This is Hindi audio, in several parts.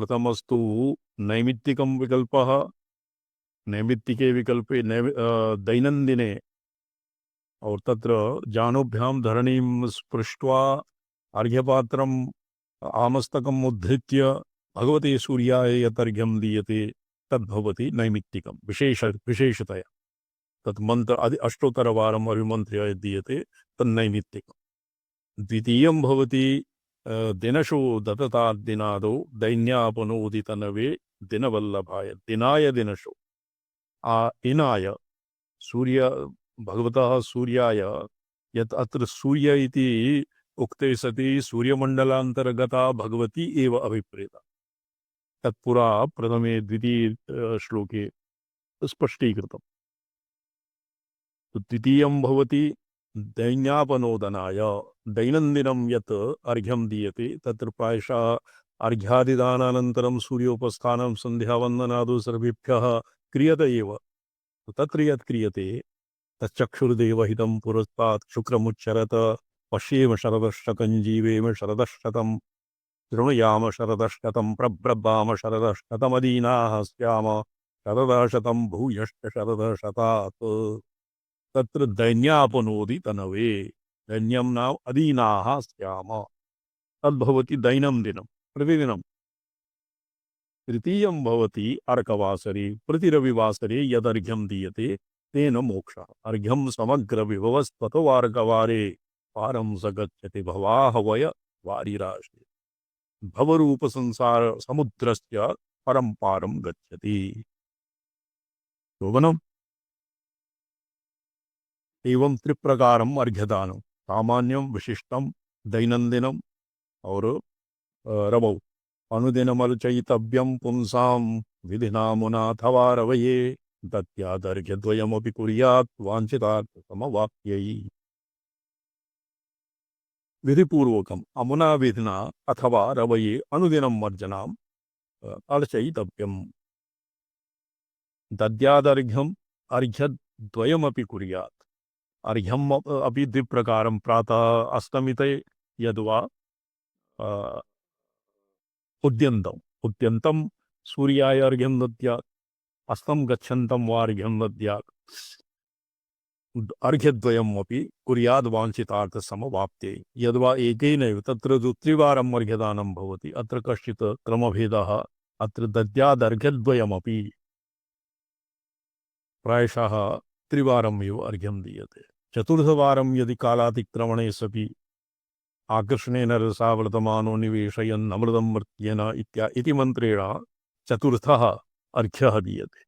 प्रथमस्तु नैमित्तिकं विकल्पः। नैमित्तिके विकल्पे दैनन्दिने और तत्र जानुभ्यां धरणीं स्पृष्ट्वा अर्घ्यपात्रम् आमस्तकम् उद्धृत्य भगवते सूर्याय यत् अर्घ्यं दीयते तद्भवति नैमित्तिकं विशेषतया तत् मंत्र अष्टोत्तरवारम् अभिमन्त्र्य दीयते तन्नैमित्तिकम्। द्वितीयं भवति दिनशो दत्ताद्दिनादौ दैन्यापनोदितनवे दिनवल्लभाय दिनाय दिनशो इनाय सूर्य भगवतः सूर्याय यत् अत्र सूर्य इति उक्ते सति सूर्यमण्डलान्तर्गता भगवती एव अभिप्रेता तत्पुरा प्रथमे द्वितीय श्लोके स्पष्टीकृतम्। तो द्वितीयं भवति दैन्यापनोदनाय दैनन्दिनं यत् अर्घ्यं दीयते तत्र प्रायशः अर्घ्यादिदानानन्तरं सूर्योपस्थानं सन्ध्यावन्दनादौ सर्वेभ्यः क्रियते एव। तत्र यत् क्रियते तच्चक्षुर्देवहितं पुरस्तात् शुक्रमुच्चरत पश्येम शरदशतं जीवेम शरदशतं शृणुयाम शरदशतं प्रब्रभाम शरदशतमदीनाः स्याम शरदशतं भूयश्च शरदशतात्। तत्र दैन्यापनोदि तनवे दैन्यं नाम अदीनाः स्याम तद्भवति दैनन्दिनं प्रतिदिनं। तृतीयं भवति अर्कवासरे प्रतिरविवासरे यदर्घ्यं दीयते तेन मोक्षः। अर्घ्यं समग्र विभवस्त्वतवार्कवारे पारं स गच्छति भवाहवय वारिराशे भवरूप संसार समुद्रस्य परं पारं गच्छति। शोभनम्। एवं त्रिप्रकारम् अर्घ्यदानं सामान्यं विशिष्टं दैनन्दिनम् और रवौ। अनुदिनमर्चयितव्यं पुंसां विधिना मुना अथवा रवये दत्यादर्घ्यद्वयमपि कुर्यात् वाञ्छितार्थसमवाप्त्यै। विधिपूर्वकम् अमुना विधिना अथवा रवये अनुदिनं मर्जनाम् अर्चयितव्यम्। दद्यादर्घ्यम् अर्घ्यद्वयमपि कुर्यात्। अर्घ्यम अपि द्विप्रकारं प्रातः अस्तमिते यद्वा उद्यन्तं सूर्याय अर्घ्यं दद्यात् अस्तं गच्छन्तं वा अर्घ्यं दद्यात्। अर्घ्यद्वयम् अपि कुर्याद् वाञ्छितार्थसमवाप्त्यै। यद्वा एकेनैव तत्र तु त्रिवारम् अर्घ्यदानं भवति अत्र कश्चित् क्रमभेदः। अत्र दद्यादर्घ्यद्वयमपि प्रायशः त्रिवारम् एव अर्घ्यं दीयते। चतुर्थवारं यदि कालातिक्रमणे सपि आकर्षणेन रसावर्तमानो निवेशयन् अमृतं मर्त्येन इति मन्त्रेण चतुर्थः अर्घ्यः दीयते।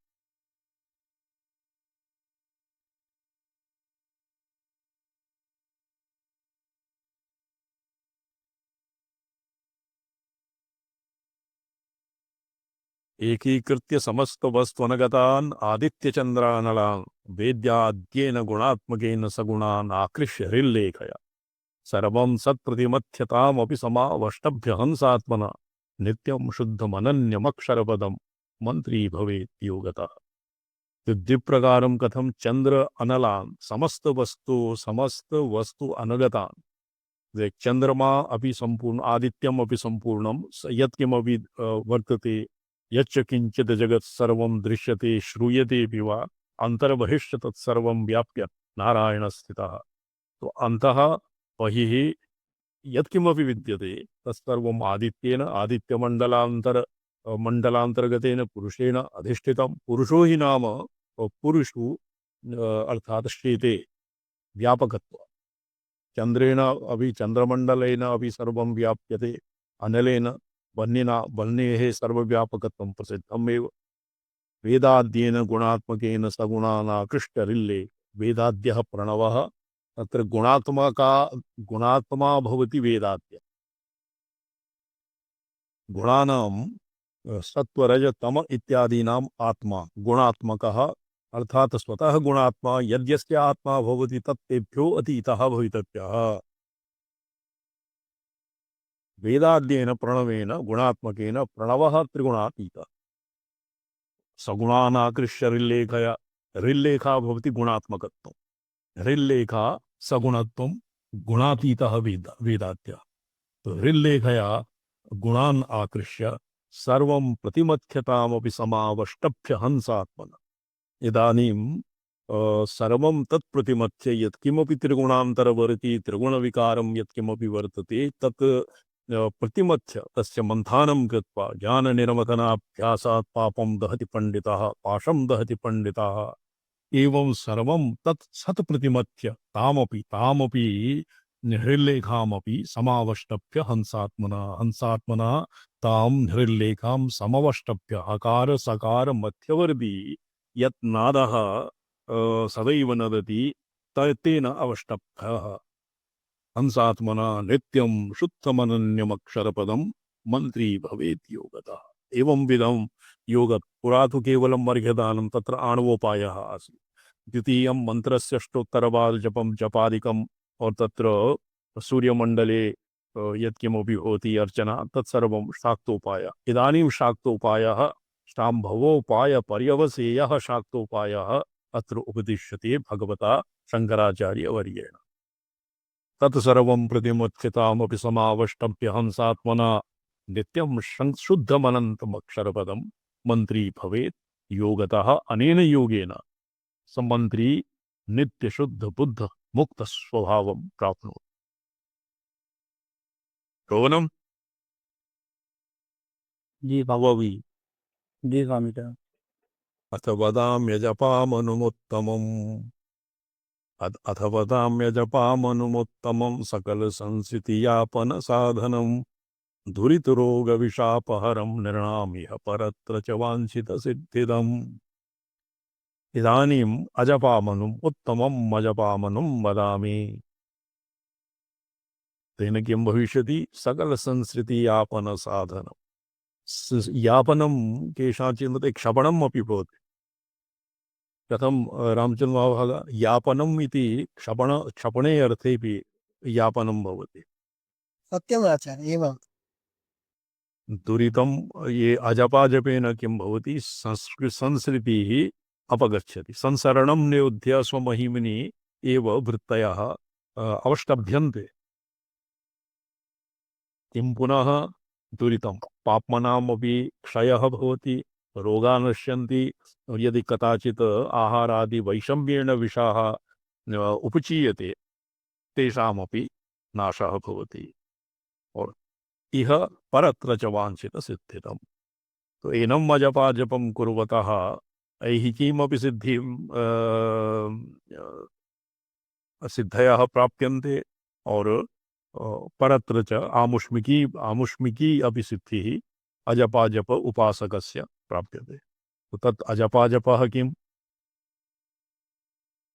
एकीकृत्य समस्त वस्तुअनगतान् आदित्यचन्द्रानलान् वेद्याद्येन गुणात्मकेन सगुणान् आकृष्य हृल्लेखया सर्वं सत्प्रतिमथ्यतामपि समावष्टभ्य हंसात्मना नित्यं शुद्धमनन्यमक्षरपदं मंत्री भवेत् योगतः। द्विप्रकारं कथं चंद्र अनलान् समस्त वस्तु अनगतान्। चंद्रमा अपि संपूर्ण आदित्यम अपि संपूर्णं यत्किमपि वर्तते यच्च किंचित जगत् सर्वं दृश्यते श्रूयते वा अंतर्बहिश्च तत्सर्वं व्याप्य नारायण स्थितः। तो अंतः बहिः यत्किमपि विद्यते तत्सर्वम् आदित्येन मंडलांतर्गतेन पुरुषेण अधिष्ठितं। पुरुषो हि नाम पुरुषु अर्थात शेते व्यापकत्व। चंद्रेण अभी चंद्रमंडलेन अभी सर्वं व्याप्यते अनलेन वह्निना वह्नेः सर्वव्यापकत्वं प्रसिद्धमेव। वेदाद्येन गुणात्मकेन सगुणानाकृष्टरिल्ले वेदाद्यः प्रणवः तत्र गुणात्मा भवति वेदाद्य। गुणानां सत्वरजतम इत्यादीनाम् आत्मा गुणात्मकः अर्थात स्वतः गुणात्मा यद्यस्य आत्मा भवति तत्तेभ्यो अतीतः भवितव्यः। वेदाद्येन प्रणवेन गुणात्मकेन प्रणवः त्रिगुणातीतः। सगुणानाकृष्य हृल्लेखया हृल्लेखा भवति गुणात्मकत्वं हृल्लेखा सगुणत्वं गुणातीतः वेदाद्यः। तो हृल्लेखया गुणान् आकृष्य सर्वं प्रतिमथ्यतामपि समावष्टभ्य हंसात्मना। इदानीं सर्वं तत् प्रतिमथ्य यत्किमपि त्रिगुणान्तरवर्ती त्रिगुणविकारं यत्किमपि वर्तते तत् प्रतिमथ्य तस्य मन्थानं कृत्वा ज्ञाननिर्वचनाभ्यासात् पापं दहति पंडितः पाशं दहति पंडितः एवं सर्वं तत् सत् प्रतिमथ्य तामपि निहृल्लेखामपि समावष्टभ्य हंसात्मना ताम निहृल्लेखां समवष्टभ्य हकार सकार मध्यवर्ती यत् नादः सदैव नदति तेन अवष्टभ्यः हंसात्मना नित्यं शुद्धमनन्यमक्षरपदं मंत्री भवेत् योगतः। एवं विधं योग पुरा तो केवलं अर्घ्यदानं तत्र आणवोपायः आसीत्। द्वितीयं मन्त्रस्य अष्टोत्तरवाद जपं जपादिकम् और तत्र सूर्यमण्डले यत्किमपि भवति अर्चना तत्सर्वं शाक्तोपाय। इदानीं शाक्तोपायः शाम्भवोपाय पर्यवसेयः शाक्तोपायः अत्र उपदिश्यते भगवता शङ्कराचार्यवर्येण। तत्सर्वं प्रतिमुच्यतामपि समावष्टभ्य हंसात्मना नित्यं शुद्धमनन्तमक्षरपदं मंत्री भवेत् योगतः। अनेन योगेन समंत्री नित्य शुद्ध बुद्ध मुक्त स्वभावं प्राप्नोति। श्रवणम् जी भवति। जी स्वामी जी। अथ वदाम्यजपामनुमुत्तमम् अथ वदाम्यजपामनुमुत्तमं सकल संसितियापन साधनं दुरितरोगविशापहरं नृणामिह परत्र च वाञ्छितसिद्धिदम्। इदानीम् अजपामनुम् उत्तमम् अजपामनुं वदामि। तेन किं भविष्यति? सकल संसृति यापन साधनम्। यापनं केषाञ्चित् मते क्षपणम् अपि भवति। कथं रामचन्द्र महाभाग यापनम् इति क्षपणे अर्थेपि यापनं भवति। सत्यम् आचार्य एवं दुरितं ये अजपाजपेन किं भवति? संसृतिः अपगच्छति। संसरणं निरुध्य स्वमहिमनि एव वृत्तयः अवष्टभ्यन्ते। किं पुनः दुरितं पाप्मनामपि क्षयः भवति, रोगाः नश्यन्ति। यदि कदाचित् आहारादि वैषम्येण विषाः उपचीयते तेषामपि नाशः भवति। और इह परत्र च वाञ्छितसिद्धिदम्। तो एनं मजपा जपं कुर्वतः ऐहिकीमपि सिद्धिं सिद्धयः प्राप्यन्ते और परत्र च आमुष्मिकी अपि सिद्धिः अजपाजप उपासकस्य प्राप्यते। तो तत् अजपाजपः किम्?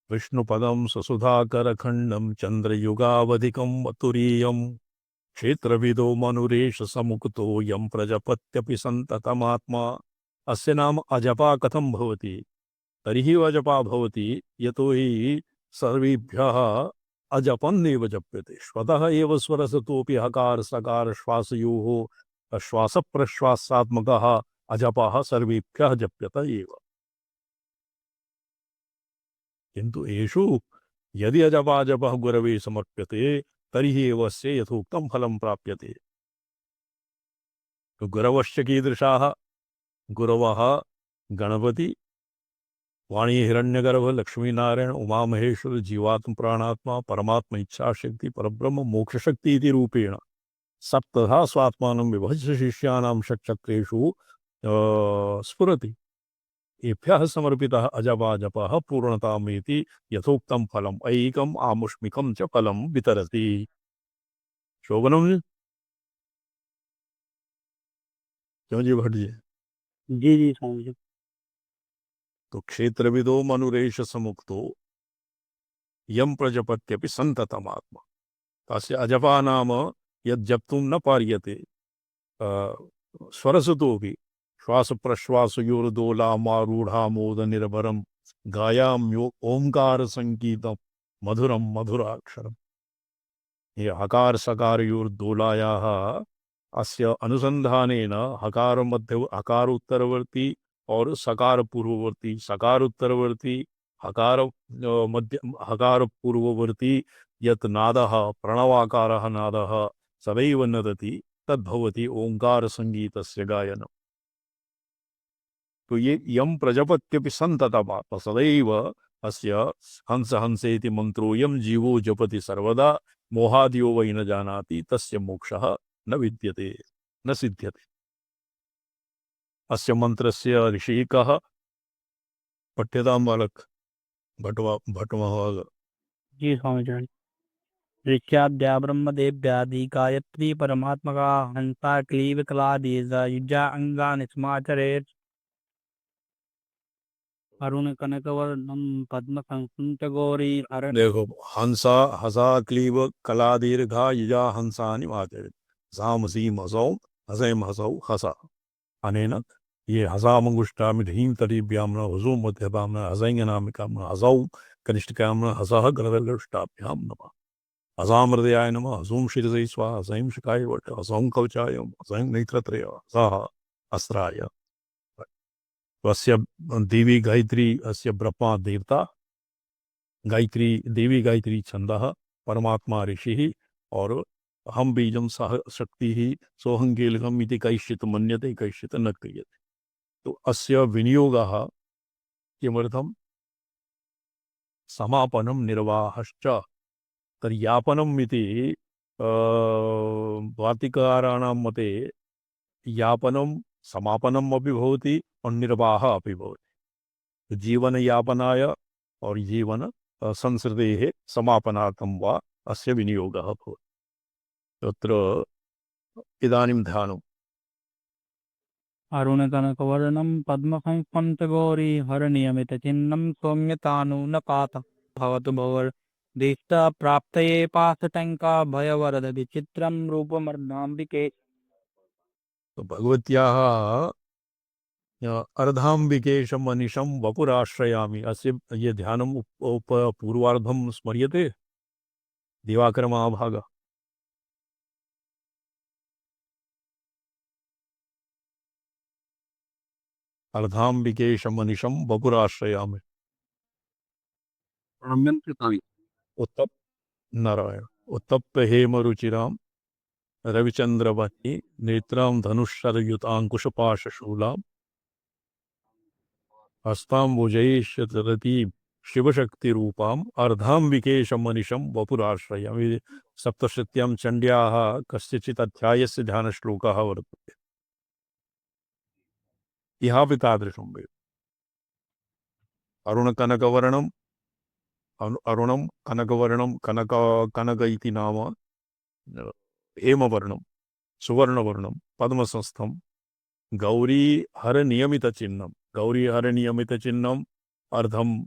विष्णुपदं ससुधाकरखण्डं चन्द्रयुगावधिकं तुरीयं क्षेत्रविदो मनुरेश समुक्तो यं प्रजपत्यपि सन्ततमात्मा। अस्य नाम अजपा कथं भवति? तर्हि अजपा भवति यतो हि सर्वेभ्यः अजपन्नेव जप्यते। स्वतः एव स्वरसतोऽपि हकार सकार श्वासयोः श्वासप्रश्वासात्मकः अजपः सर्वेभ्यः जप्यत एव। किन्तु एषु यदि अजपाजपः गुरवे समर्प्यते तर्हि एव अस्य यथोक्तं फलं प्राप्यते। गुरवश्च कीदृशाः? गुरवः गणपति, वाणी हिरण्यगर्भ, लक्ष्मीनारायण, उमामहेश्वर, जीवात्म प्राणात्मा, परमात्मा, इच्छाशक्ति, परब्रह्म, मोक्षशक्ति इति रूपेण सप्तधा स्वात्मानं विभज्य शिष्याणां षट्चक्रेषु स्फुरति। एभ्यः समर्पितः अजपाजपः पूर्णतामेति यथोक्तं फलम् ऐहिकम् आमुष्मिकं च फलं वितरति। शोभनम क्यों जी भट्ट जी? जी स्वामी जी। तो क्षेत्रविदो मनुरेश समुक्तो यम प्रजपत्यपि संततमात्मा। तस्य अजपा नाम यज्जप्तुं न पार्यते स्वरसतोऽपि श्वास प्रश्वासयोर्दोलामारूढ़ा मोद निर्भरम गायाम्यो ओंकार संगीतम मधुरम मधुराक्षरम। ये हकार सकारयोर्दोलायाः अस्य अनुसंधानेन हकार मध्य हकार उत्तरवर्ती और सकार पूर्ववर्ती सकार उत्तरवर्ती हकार मध्य हकार पूर्ववर्ती यत् नादः प्रणवाकारः नादः सदैव नदति तद्भवति ओंकार संगीतस्य गायनम्। तो ये यम प्रजापत्यपि सन्ततम् सदैव अस्य हंस हंसेति मंत्रोऽयं जीवो जपति सर्वदा मोहादियो वै न जानाति तस्य मोक्षः न विद्यते न सिद्ध्यते। अस्य मंत्रस्य ऋषिः कः? पठ्यतां बालक भट्टमहोदय। जी स्वामी जी। ऋच्याद्या ब्रह्मदेव्यादि गायत्री परमात्मका हंसा क्लीब कलादीजा युजा अंगानि स्माचरेत् अरुण कनकवर्णम पद्म संकुंच गौरी हर। देखो, हंसा हसा क्लीब कला दीर्घा युजा हंसानि माचरेत् साम सीम हसौ हसैम हसौ हसा अनेन ये हसामंगुष्टामि धीम तरीभ्याम न हसो मध्यभाम न हसैंगनामिकाम न हसौ कनिष्ठकाम न हसः गरदलष्टाभ्याम नमः। हसाम हृदयाय नमः हसूं शिरसै स्वाहा हसैं शिखाय वट हसौं कवचाय हसैं नेत्रत्रय हसः अस्त्राय। तो अस्य देवी गायत्री अस्य ब्रह्मा देवता गायत्री देवी गायत्री छंदः परमात्मा ऋषि और हम बीजम सह शक्ति ही सोहंगेलकम इति कैश्चित् मन्यते कैश्चित् न क्रियते। तो अस्य विनियोगः किमर्थं? समापनं निर्वाहश्च तर्यापनम् इति वार्तिकाराणां मते यापनं समापनम् अपि भवति और निर्वाह अपि भवति। जीवन यापनाय और जीवन संसृतेः समापनार्थं वा अस्य विनियोगः भवति। तत्र इदानीं ध्यानम्। अरुण कनकवर्णम पद्म संकुंच गौरी हर नियमित चिन्नम सौम्यतानुन पात भवतु भवर दीष्टा प्राप्तये पाशटंका भयवरद विचित्रम रूपमर्धाम्बिके। तो भगवत्याः अर्धाम्बिकेशम् अनिशं वपुराश्रयामि अस्य ये ध्यानम् पूर्वार्धं स्मर्यते दिवाकरमहाभाग। अर्धाम्बिकेशम् अनिशं वपुराश्रयामि। उत्तप नारायण उत्तप्त हेमरुचिरां रविचंद्रवती नेत्रां धनुषरयुतांकुशपाशशूलां हस्ताम्बुजैश्चरतीं शिवशक्तिरूपाम् अर्धाम्बिकेशमनिशं वपुराश्रयामि। सप्तशत्यां चण्ड्याः कस्यचित् अध्यायस्य ध्यानश्लोकः वर्तते। इहापि तादृशं वेद अरुणकनकवर्णम् अरुणं कनकवर्णं कनक इति नाम हेमवर्णं सुवर्णवर्णं पद्मसंस्थं गौरी हर नियमित चिन्हम गौरी हर नियमित चिन्हम अर्धम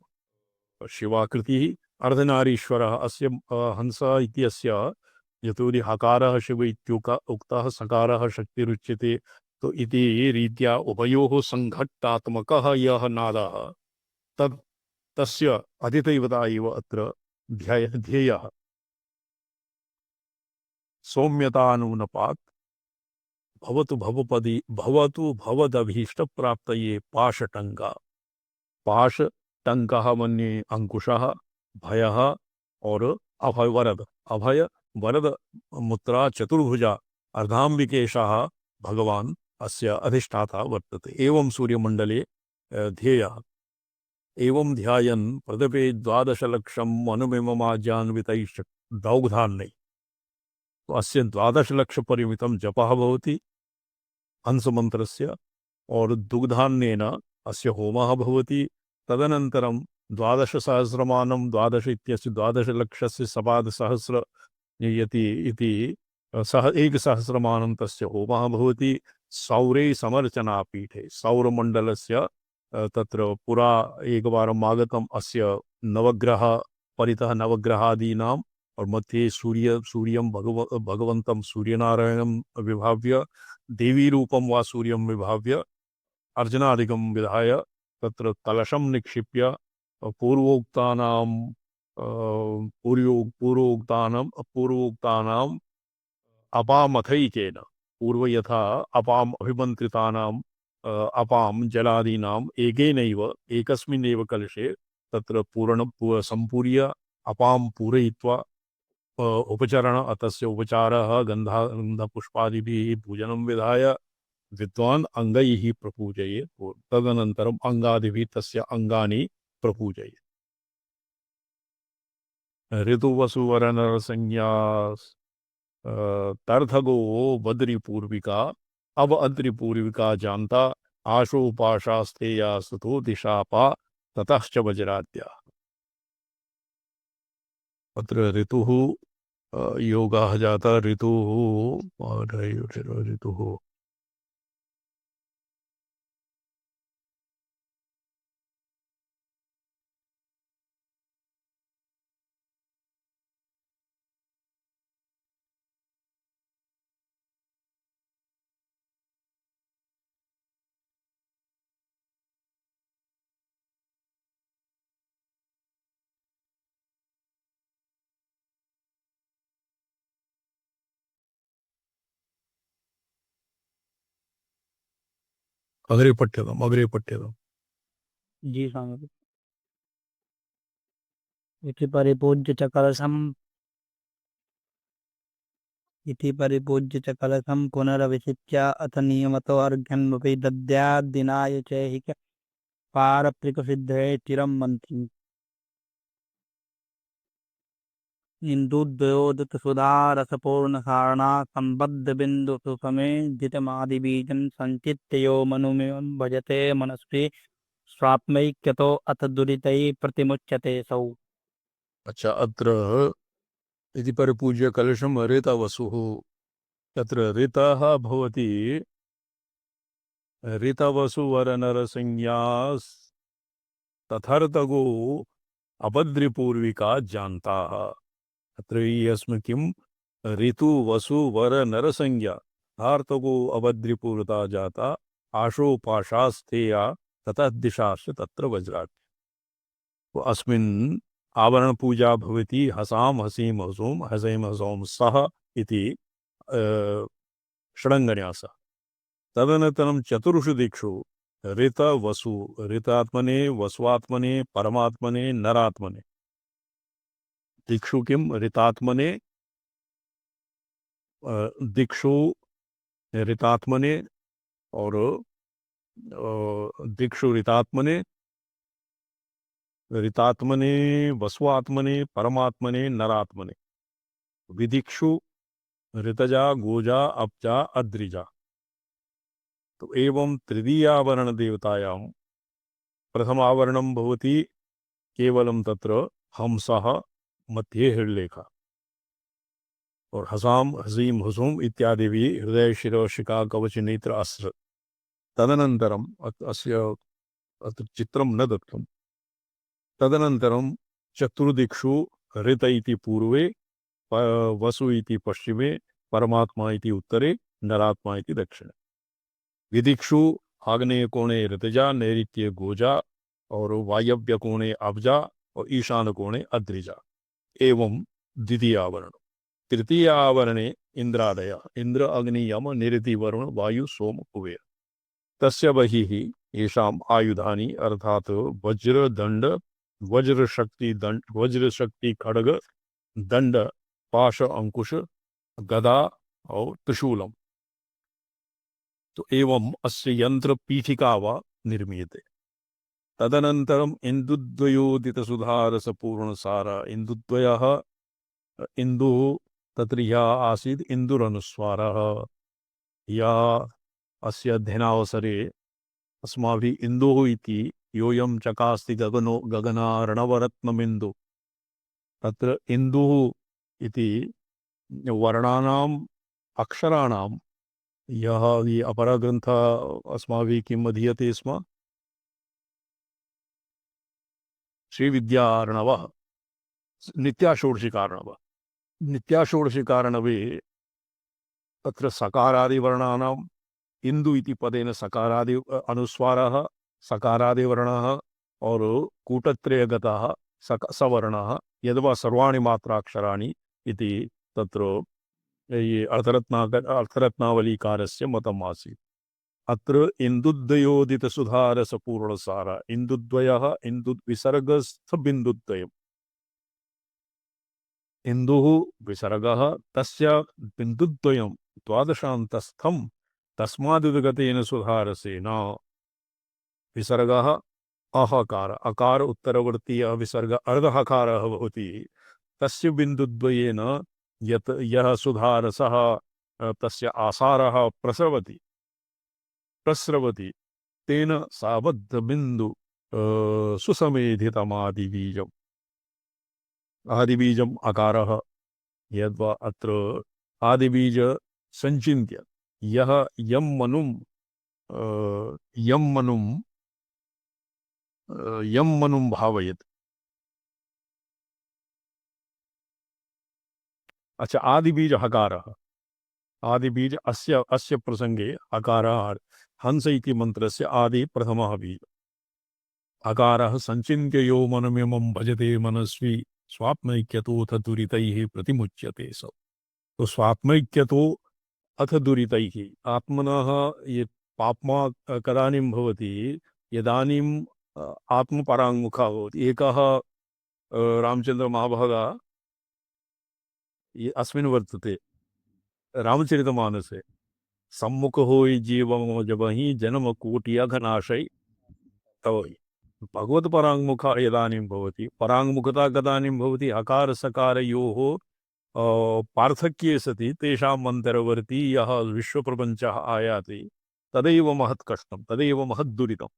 शिवाकृतिः अर्धनारीश्वरः अस्य हंस इत्यस्य यतोहि हकारः शिव उक्तः सकारः शक्तिरुच्यते तो इति रीत्या उभयोः संघट्टात्मकः यः नादः तत् तस्य अतिदैवता एव अत्र ध्येयः। सौम्यतानूनपात् भवतु भवपदी भवतु भवदभीष्टप्राप्तये पाशटंका। पाश टंकः मन्ये अंकुशः भयः और अभय वरद अभय वरद मुद्रा चतुर्भुजा अर्धाम्बिकेशः भगवान् अस्य अधिष्ठाता वर्तते। एवं सूर्यमंडले ध्येयः। एवं ध्यायन् प्रदपे 12,00,000 मनुमिममाज्यान्वितैश्च दौग्धान्नै। तो अस्य 12,00,000 परिमितं जपः भवति हंसमन्त्रस्य और दुग्धान्नेन अस्य होमः भवति। तदनन्तरं 12,000 द्वादश इत्यस्य 12,00,000 सपादसहस्र यति इति सह 1,000 तस्य होमः भवति। सौरे समर्चनापीठे सौरमण्डलस्य तत्र पुरा एकवारम् आगतम् अस्य नवग्रह परितः नवग्रहादीनाम् और मध्ये सूर्यं भगवन्तं सूर्यनारायणं विभाव्य देवी रूपं वा सूर्यं विभाव्य अर्चनादिकं विधाय तत्र कलशं निक्षिप्य पूर्वोक्तानां पूर्वोक्तानाम् अपामथैकेन पूर्व यथा अपाम् अभिमन्त्रितानाम् अपां जलादीनाम् एकेनैव एकस्मिन्नेव कलशे तत्र पूर्ण सम्पूर्य अपां पूरयित्वा उपचरण अतस्य उपचारः गन्धपुष्पादिभिः पूजनं विधाय विद्वान् अङ्गैः प्रपूजयेत् तदनन्तरम् अङ्गादिभिः तस्य अङ्गानि प्रपूजयेत्। ऋतुवसुवरनरसंज्ञा तर्थगो बद्रिपूर्विका अब अद्रिपूर्विका जानता आशोपाशास्तेया सुतो दिशापा ततश्च वज्राद्या। अत्र ऋतुः योगः जाता ऋतुः ऋतुः अग्रे पठ्यताम्। जी स्वामी। इति परिपूज्य च कलशम् इति परिपूज्य च कलशं पुनरभिषिच्य अथ नियमतो अर्घ्यन्वपि दद्याद्दिनाय चैहिक पारप्रिकसिद्धये चिरं मन्त्री इन्दुद्वयोदितसुधारसपूर्णसारणा सम्बद्धबिन्दुसुखमे जितमादिबीजं सञ्चित्य यो मनुमिमं भजते मनस्वी स्वात्मैक्यतो अथ दुरितैः प्रतिमुच्यते सौ। अच्छा, अत्र इति परिपूज्य कलशं ऋतवसुः। तत्र ऋतः भवति ऋतवसुवरनरसंज्ञास् तथर्तगो अभद्रिपूर्विका जानताः। अत्र यस्मिन् किं ऋतु वसु वर नरसंज्ञा हार्तगो अभद्रिपूर्वता जाता आशोपाशास्तेया ततः दिशाश्च तत्र वज्रात्। तो अस्मिन् आवरण पूजा भवति हसाम हसीम हसोम हसैम हसौम सह इति षडङ्गन्यासः। तदनन्तरं चतुर्षु दिक्षु ऋत वसु ऋतात्मने वस्वात्मने परमात्मने नरात्मने दिक्षु किं ऋतात्मने दिक्षु ऋतात्मने और दिक्षु ऋतात्मने ऋतात्मने वस्वात्मने परमात्मने नरात्मने विदिक्षु ऋतजा गोजा अब्जा अद्रिजा। तो एवं तृतीयावरण देवतायां प्रथमावरणं भवति केवलं तत्र हंसः मध्ये हृल्लेखः और हसाम हसीम हुसुम इत्यादि भी हृदय शिरोशिका कवच नेत्र अस्त्र। तदनन्तरम् अस्य अत्र चित्रं न दत्तं। तदनन्तरं चतुर्दिक्षु ऋत इति पूर्वे वसु इति पश्चिमे परमात्मा इति उत्तरे नरात्मा इति दक्षिणे। विदिक्षु आग्नेय कोणे ऋतजा नैऋत्य गोजा और वायव्य कोणे अब्जा और ईशान कोणे अद्रिजा। एवं द्वितीय आवरण। तृतीय आवरणे इंद्रादय इंद्र अग्नि यम निरति वरुण वायु सोम कुबेर तस्य बहिः येषाम् आयुधानि अर्थात वज्र दंड वज्र शक्ति खड्ग दंड पाश अंकुश गदा और त्रिशूलम। तो एवं अस्य यंत्र पीठिका वा निर्मीयते। तदनन्तरम् इन्दुद्वयोदित सुधारस पूर्ण सारा इन्दुद्वयः इन्दुः तत्र या आसीत् इन्दुरनुस्वारः या अस्य अध्ययनावसरे अस्माभिः इन्दुः इति योऽयं चकास्ति गगनो गगनार्णवरत्नमिन्दु तत्र इन्दुः इति वर्णानाम् अक्षराणां यः अपरग्रन्थः अस्माभिः किम् अधीयते स्म श्रीविद्यार्णवः नित्याषोडशिकार्णवः। नित्याषोडशिकार्णवे तत्र सकारादिवर्णानाम् इंदु इति पदेन सकारादि अनुस्वारः सकारादिवर्णः और कूटत्रयगतः सवर्णः यद्वा सर्वाणि मात्राक्षराणि इति तत्र ये अर्थरत्नावलीकारस्य मतम् आसीत्। अत्र इन्दुद्वयोदित सुधारस पूर्णसार इन्दुद्वयः इन्दुद्विसर्गस्थबिन्दुद्वयम् इन्दुः विसर्गः तस्य बिन्दुद्वयं द्वादशान्तस्थं तस्मादुद्गतेन सुधारसेन विसर्गः अहकार अकार उत्तरवर्ती विसर्ग अर्धहकारः भवति तस्य बिन्दुद्वयेन यत् यः सुधारसः तस्य आसारः प्रस्रवति तेन साबद्धबिन्दु सुसमेधितमादिबीजम् आदिबीजम् अकारः यद्वा अत्र आदिबीज संचिन्त्य यः यं मनुं यं मनुं यं मनुं भावयेत्। अच्छा आदिबीज हकारः आदिबीज अस्य अस्य प्रसंगे हकारः हंस इति मंत्रस्य आदि प्रथमः बीज अकारः संचिन्त्य यो मनमिमं भजते मनस्वी स्वात्मैक्यतोऽथ दुरितैः प्रतिमुच्यते स। तो स्वात्मैक्यतो अथ दुरितैः आत्मनः ये पाप्मा कदानीं भवति यदानीं आत्मपराङ्मुखः भवति। एकः रामचंद्र महाभागा अस्मिन् वर्तते रामचरितमानसे सम्मुख होई जीवम जबहि जन्म कोटि अघनाशय तव भगवत पराङ्मुख यदानीं भवति पराङ्मुखता कदानीं भवति अकार सकारयोः पार्थक्ये सति तेषां मन्तरवर्ती यः विश्वप्रपञ्चः आयाति तदैव महत् कष्टं तदैव महत् दुरितम्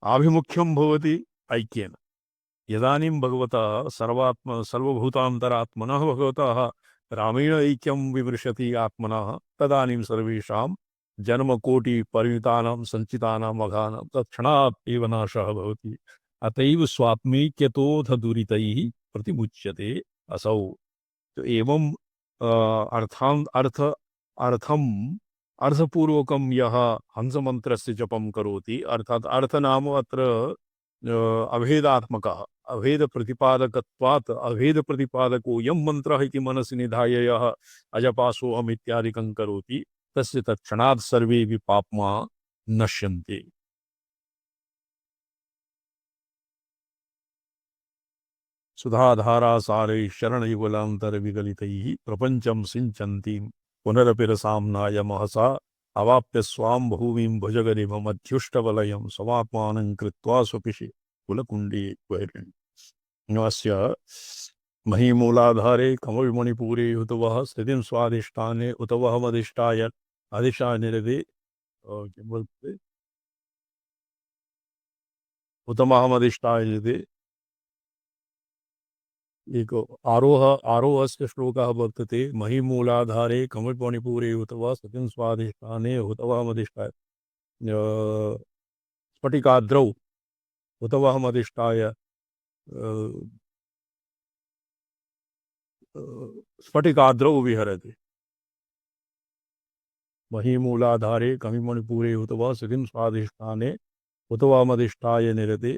आभिमुख्यं भवति ऐक्येन यदानीं भगवतः सर्वभूतान्तरात्मनः भगवतः रामेण ऐक्यं विमृशति आत्मनः तदानीं सर्वेषां जन्मकोटिपरिमितानां सञ्चितानाम् अघानां तत्क्षणात् एव नाशः भवति। अतएव स्वात्मैक्यतोऽथ दुरितैः प्रतिमुच्यते असौ। तो एवं अर्थम अर्थपूर्वकं यः हंसमन्त्रस्य जपं करोति अर्थात अर्थ नाम अत्र अभेदात्मकः अभेद प्रतिपादकत्वात् अभेद प्रतिपादको यं मन्त्रः इति मनसि निधाय यः अजपासोऽहम् इत्यादिकं करोति तस्य तत्क्षणात् सर्वेऽपि पाप्मा नश्यन्ते। सुधाधारासारैः शरणयुगलान्तरविगलितैः प्रपञ्चं सिञ्चन्तीं पुनरपि रसाम्नाय महसा अवाप्य स्वां भूमिं भुजगरिममध्युष्टवलयं समात्मानं कृत्वा स्वपिषि कुलकुण्डे वैरिण्यस्य महीमूलाधारे कमलमणिपूरे उत वः स्थितिं स्वाधिष्ठाने उत वः मधिष्ठाय अधिष्ठानिरदे किं बोलते उत महमधिष्ठाय एक आरोहस्य श्लोकः वर्तते महीमूलाधारे कमलमणिपूरे उत वा सतिं स्वाधिष्ठाने उत वा मधिष्ठाय स्फटिकाद्रौ उत वा मधिष्ठाय स्फटिकाद्रौ विहरति महीमूलाधारे कमलमणिपूरे उत वा सतिं स्वाधिष्ठाने उत वा मधिष्ठाय निरते।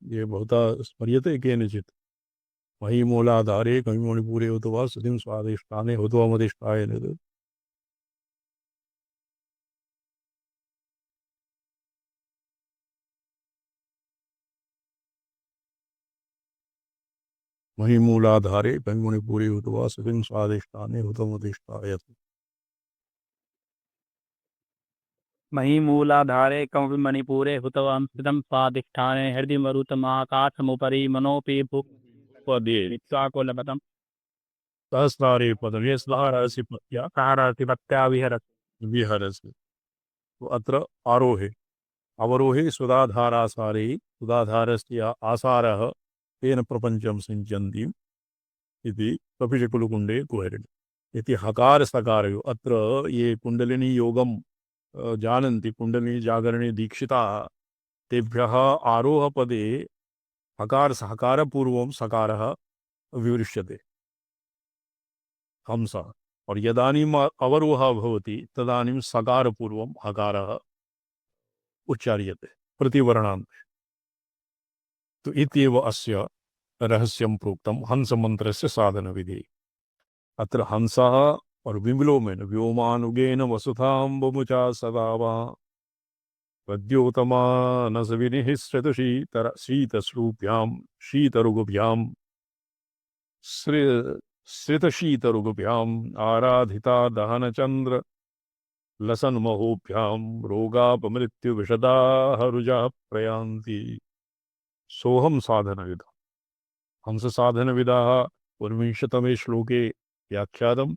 ये बहुधा स्मर्यते केनचित् महीमूलाधारे कविमणिपूरे उत वा सतिं स्वाधिष्ठाने उत वा मधिष्ठाय निरते। महीमूलाधारे कविमणिपूरे उत वा सतिं स्वाधिष्ठाने उत मधिष्ठाय। महीमूलाधारे कमलमणिपूरे हुतवां स्थितं स्वाधिष्ठाने हृदि मरुतमाकाशमुपरि मनोऽपि पदे भूत्वाकुलपदं सहस्रारे पदवे स्लारसि पत्या ताराति पत्या विहरत्। विहरसि। तो अत्र आरोहे अवरोहे सुधाधारासारे सुधाधारस्य आसारः तेन प्रपञ्चं सिञ्चन्तीम् इति कपिलकुलकुण्डे कुहरिणि इति हकार सकारयो अत्र ये कुण्डलिनी योगं जानन्ति कुण्डलिनी जागरणे दीक्षिताः तेभ्यः आरोहपदे हकारपूर्वं सकारः विवृष्यते हंसः और यदानीम् अवरोहः भवति तदानीं सकारपूर्वं हकारः उच्चार्यते प्रतिवर्णान्ते। तो इत्येव अस्य रहस्यं प्रोक्तं हंसमन्त्रस्य साधनविधिः। अत्र हंसः और विलोमेन व्योमानुगेन वसुधां बमुचा सदा वा प्रद्योतमानसविनिः शीतश्रूभ्यां शीतरुगुभ्यां श्रितशीतरुगुभ्याम् आराधिता दहनचन्द्र लसन्महोभ्यां रोगापमृत्युविशदाः रुजाः प्रयान्ति। सोहम साधनविद हंस साधनविदाः ऊनविंशतमे श्लोके व्याख्यातम्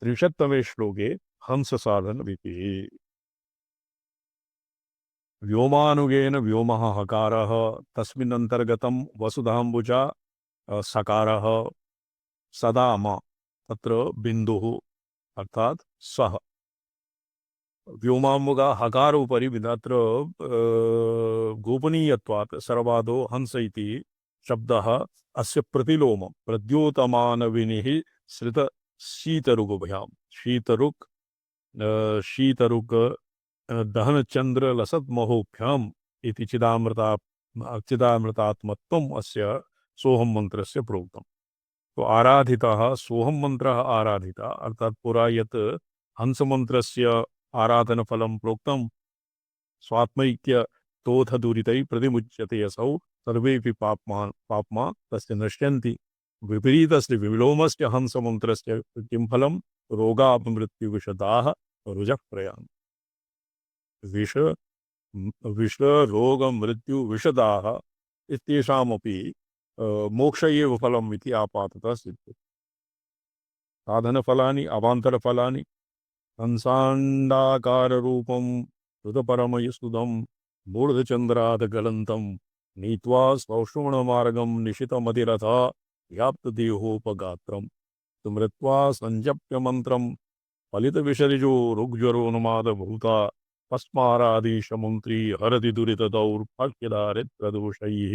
30तमे श्लोके हंस साधनविधिः। व्योमानुगेन व्योमः हकारः तस्मिन्नन्तर्गतं वसुधाम्बुजा सकारः सदाम तत्र बिन्दुः अर्थात सः व्योमामुगा हकारोपरि तत्र गोपनीयत्वात् सर्वादो हंस इति शब्दः अस्य प्रतिलोमं प्रद्योतमानविनिः श्रित शीतरुगुभ्यां शीतरुक् दहनचंद्र लसत्महोभ्याम् इति चिदामृतात्मत्वम् अस्य सोहम मंत्रस्य प्रोक्तम्। तो आराधितः सोहम मंत्रः आराधिता अर्थात पुरा यत् हंस मंत्रस्य आराधन फलं प्रोक्तं स्वात्मैक्य तोथ दुरितै प्रतिमुच्यते असौ सर्वेपि पाप्मा तस्य नश्यन्ति। विपरीतस्य विलोमस्य हंस मंत्रस्य किं फलं रोगापमृत्युविशदाः रुजः प्रयान्ति। विष रोग मृत्यु विशदाः इत्येषामपि मोक्ष एव फलम् इति आपाततः सिद्ध्यति। साधनफलानि अवान्तरफलानि हंसाण्डाकाररूपं हृतपरमयुस्तुतं मूर्धचन्द्रादगलन्तं नीत्वा सौषुम्णमार्गं निशितमतिरथा व्याप्तदेहोपगात्रं स्मृत्वा सञ्जप्यमन्त्रं फलितविषरिजो ऋग्ज्वरोन्मादभूता पस्माराधीशमन्त्री हरति दुरितदौर्भाग्यदारिद्र्यदोषैः।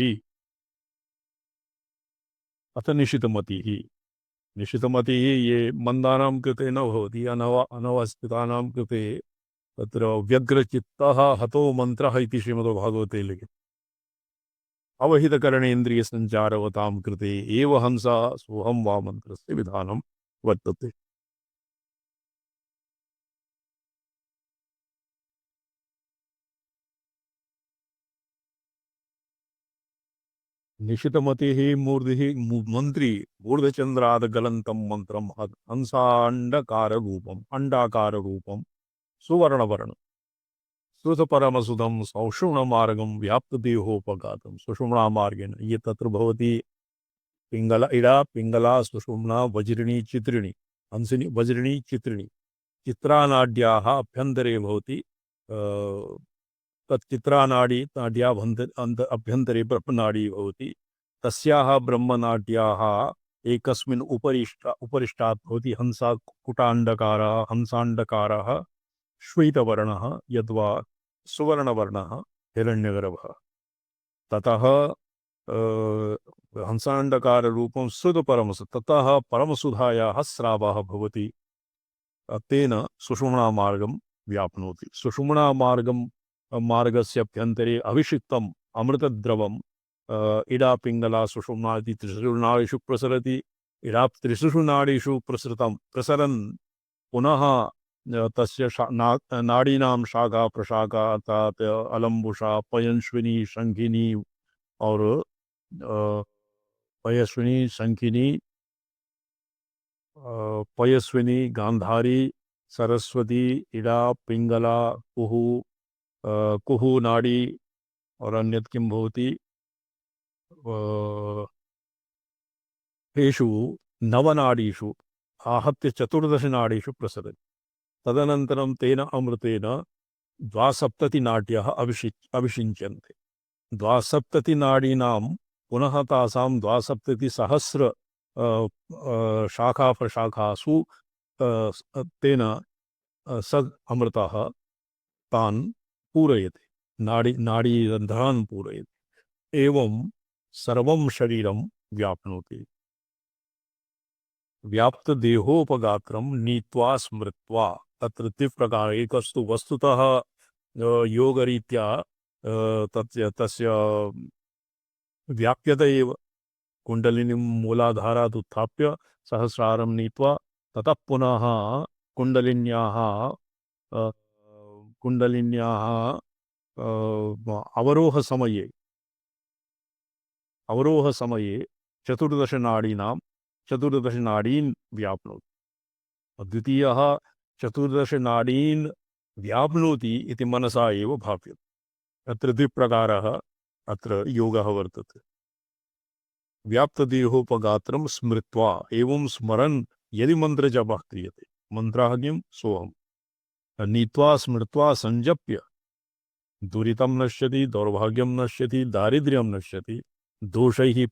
अथ निशितमतिः ये मंदानां कृते न भवति अनवस्थितानां कृते तत्र व्यग्रचित्तः हतो मंत्रः इति श्रीमद्भागवते लिखितम्। अवहितकरणेन्द्रियसञ्चारवतां कृते एव हंसा सोहं वा मन्त्रस्य विधानं वर्तते। निशितमतिः मूर्धिः मंत्री मूर्धचंद्रादगलन्तं मंत्रं हंसांडकार रूपम सुवर्णवर्ण श्रुतपरमसुधं सौषुम्णमार्गं व्याप्तदेहोपघातं सुषुम्णा मार्गेण ये तत्र भवति पिंगला इडा पिंगला सुषुम्णा वज्रिणी चित्रिणी हंसिनी वज्रिणी चित्रिणी चित्रानाड्याः अभ्यन्तरे भवति तच्चित्रानाडी नाड्या अभ्यन्तरे ब्रह्मनाडी भवति तस्याः ब्रह्मनाड्याः एकस्मिन् उपरिष्टात् भवति हंसा कुटाण्डकारः हंसाण्डकारः श्वेतवर्णः यद्वा सुवर्णवर्णः हिरण्यगर्भः ततः हंसाण्डकाररूपं सुधपरमसु ततः परमसुधायाः स्रावः भवति तेन सुषुम्णा मार्गं व्याप्नोति। सुषुम्णा मार्गस्य अभ्यन्तरे अभिषिक्तम् अमृतद्रवम् इडा पिंगला सुषुम्ना इति त्रिषु नाडीषु प्रसरति। इडा त्रिषु नाडीषु प्रसरन् पुनः तस्य नाडीनां शाखा प्रशाखा अर्थात अलम्बुषा पयस्विनी शंखिनी और पयस्विनी गांधारी सरस्वती इडा पिंगला कुहू नाड़ी और अन्यत् किं भवति तेषु नवनाडीषु आहत्य 14 नाडीषु प्रसरति। तदनन्तरं तेन अमृतेन 72 नाड्यः अभिषिञ्च्यन्ते। 72 नाडीनां पुनः तासां 72 सहस्र शाखा प्रशाखासु तेन सद् अमृतः तान् पूरयति नाडीरन्ध्रान् पूरयति एवं सर्वं शरीरं व्याप्नोति। व्याप्त देहोपगात्रं नीत्वा स्मृत्वा तत्र प्रकार एकस्तु वस्तुतः योगरीत्या तस्य व्याप्यत एव कुंडलिनीं मूलाधारात् उत्थाप्य सहस्रारं नीत्वा ततः पुनः कुंडलिन्याः अवरोहसमये अवरोहसमये चतुर्दशनाडीन् व्याप्नोति। द्वितीयः चतुर्दशनाडीन् व्याप्नोति इति मनसा एव भाव्यते। अत्र द्विप्रकारः अत्र योगः वर्तते। व्याप्तदेहोपगात्रं स्मृत्वा एवं स्मरन् यदि मन्त्रजपः क्रियते, मन्त्रः किं? सोऽहम्। नीत्वा स्मृत्वा संजप्य दुरितं नश्यति, दौर्भाग्यं नश्यति, दारिद्र्यं नश्यति, दोषैः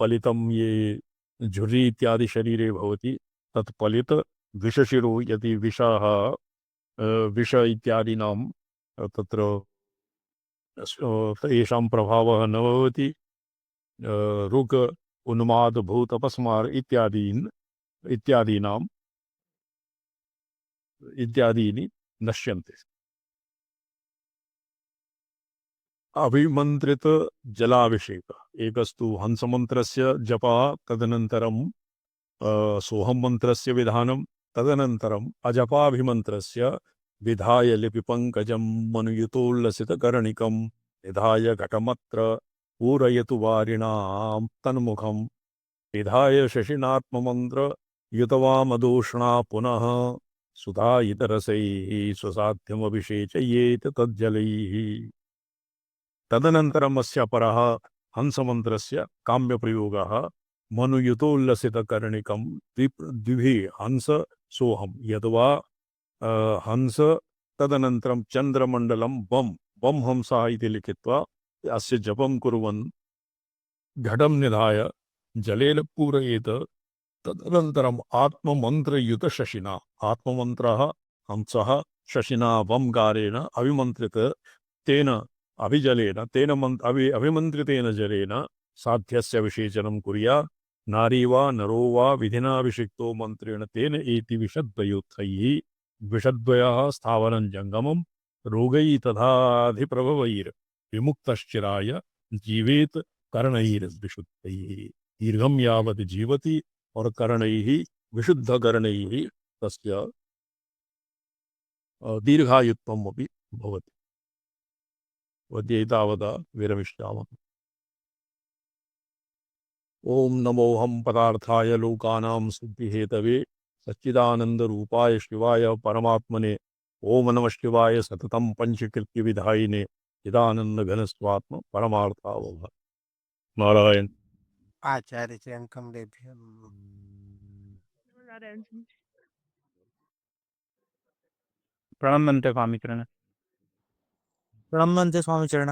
पलितं ये झुर्रि इत्यादि शरीरे भवति तत् पलित विषशिरो यदि विष इत्यादीनां तत्र तेषां प्रभावः न भवति, ऋक् उन्माद भूत अपस्मार इत्यादीनि नश्यन्ते। अभिमन्त्रित जलाभिषेक एकस्तु हंसमन्त्रस्य जपः, तदनन्तरं सोऽहं मन्त्रस्य विधानं, तदनन्तरम् अजपाभिमन्त्रस्य विधाय लिपिपङ्कजं मनुयुतोल्लसितकर्णिकं निधाय घटमत्र पूरयतु वारिणां तन्मुखं विधाय शशिनात्ममन्त्र युतवामदूष्णा पुनः सुधायितरसैः स्वसाध्यमभिषेचयेत तज्जलैः। तदनन्तरम् अस्य परः हंसमन्त्रस्य काम्यप्रयोगः मनुयुतोल्लसितकर्णिकं द्विभिः हंस सोऽहं यद्वा हंस तदनन्तरं चन्द्रमण्डलं बं हंसः इति लिखित्वा अस्य जपं कुर्वन् घटं निधाय जलेन पूरयेत। तदनन्तरम् आत्ममन्त्रयुतशशिना, आत्ममन्त्रः हंसः शशिना वंकारेण अभिमन्त्रित तेन अभिजलेन तेन अभिमन्त्रितेन जलेन साध्यस्य विषेचनं कुर्यात्। नारी वा नरो वा विधिनाभिषिक्तो मन्त्रेण तेन एति विषद्वयोत्थैः विषद्वयः स्थावरं जङ्गमं रोगैः तथाधिप्रभवैर् विमुक्तश्चिराय जीवेत कर्णैर्विशुद्धैः। दीर्घं यावत् जीवति और कर्णैः विशुद्धकर्णैः तस्य दीर्घायुत्वम् अपि भवति। वद्यैतावता विरमिष्यामः। ओम नमोऽहं पदार्थाय लोकानां सिद्धिहेतवे सच्चिदानन्दरूपाय शिवाय परमात्मने ओम नमः शिवाय सततं पंचकृत्य विधायिने चिदानन्दघनस्वात्म परमार्थावः। नारायण। आचार्य च अंकं लेभ्यम्। प्रणम्यन्ते स्वामी चरण। प्रणम्यन्ते स्वामी चरण।